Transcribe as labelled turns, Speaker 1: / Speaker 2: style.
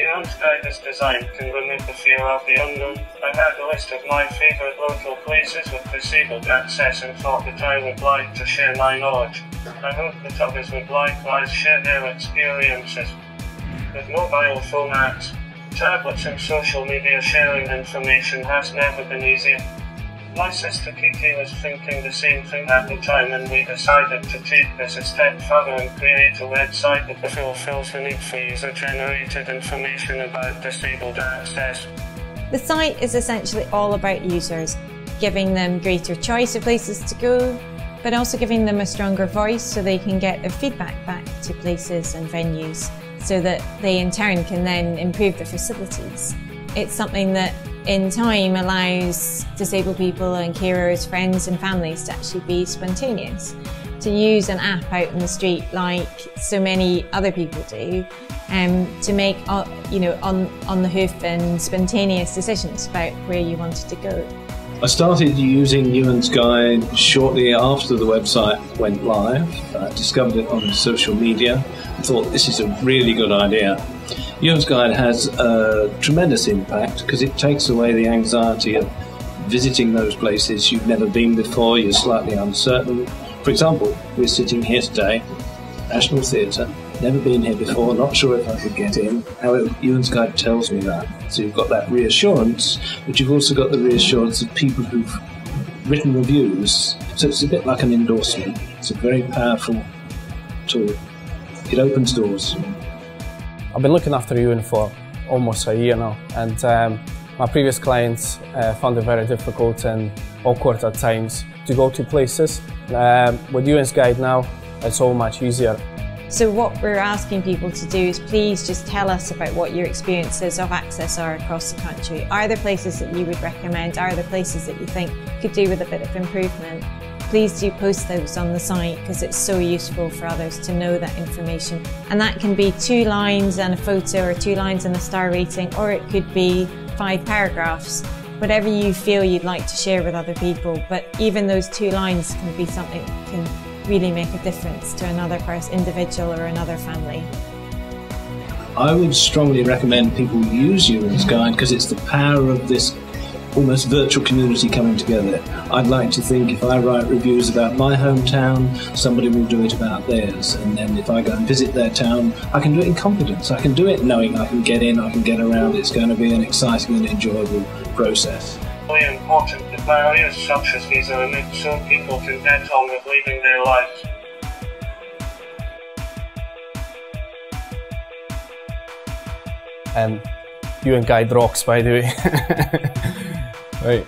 Speaker 1: Euan's guide is designed to remove the fear of the unknown. I had a list of my favourite local places with disabled access and thought that I would like to share my knowledge. I hope that others would likewise share their experiences. With mobile phone apps, tablets and social media, sharing information has never been easier. My sister Kiki was thinking the same thing at the time, and we decided to take this a step further and create a website that fulfills the need for user-generated information about disabled access.
Speaker 2: The site is essentially all about users, giving them greater choice of places to go, but also giving them a stronger voice so they can get their feedback back to places and venues, so that they in turn can then improve their facilities. It's something that in time allows disabled people and carers, friends and families to actually be spontaneous, to use an app out in the street like so many other people do, to make on the hoof and spontaneous decisions about where you wanted to go.
Speaker 3: I started using Euan's guide shortly after the website went live. I discovered it on social media and thought this is a really good idea. Euan's guide has a tremendous impact because it takes away the anxiety of visiting those places you've never been before, you're slightly uncertain. For example, we're sitting here today, National Theatre, never been here before, not sure if I could get in. However, Euan's guide tells me that. So you've got that reassurance, but you've also got the reassurance of people who've written reviews. So it's a bit like an endorsement. It's a very powerful tool. It opens doors.
Speaker 4: I've been looking after Euan for almost a year now, and my previous clients found it very difficult and awkward at times to go to places. With Euan's guide now, it's all much easier.
Speaker 2: So what we're asking people to do is please just tell us about what your experiences of access are across the country. Are there places that you would recommend? Are there places that you think could do with a bit of improvement? Please do post those on the site because it's so useful for others to know that information. And that can be 2 lines and a photo, or 2 lines and a star rating, or it could be 5 paragraphs. Whatever you feel you'd like to share with other people, but even those 2 lines can be something that can really make a difference to another person, individual or another family.
Speaker 3: I would strongly recommend people use Euan's guide because it's the power of this almost virtual community coming together. I'd like to think if I write reviews about my hometown, somebody will do it about theirs, and then if I go and visit their town, I can do it in confidence. I can do it knowing I can get in, I can get around. It's going to be an exciting and enjoyable process.
Speaker 1: It's really important that barriers such as these are removed so people can get on with leading their lives.
Speaker 4: And Euan guide rocks, by the way. Right.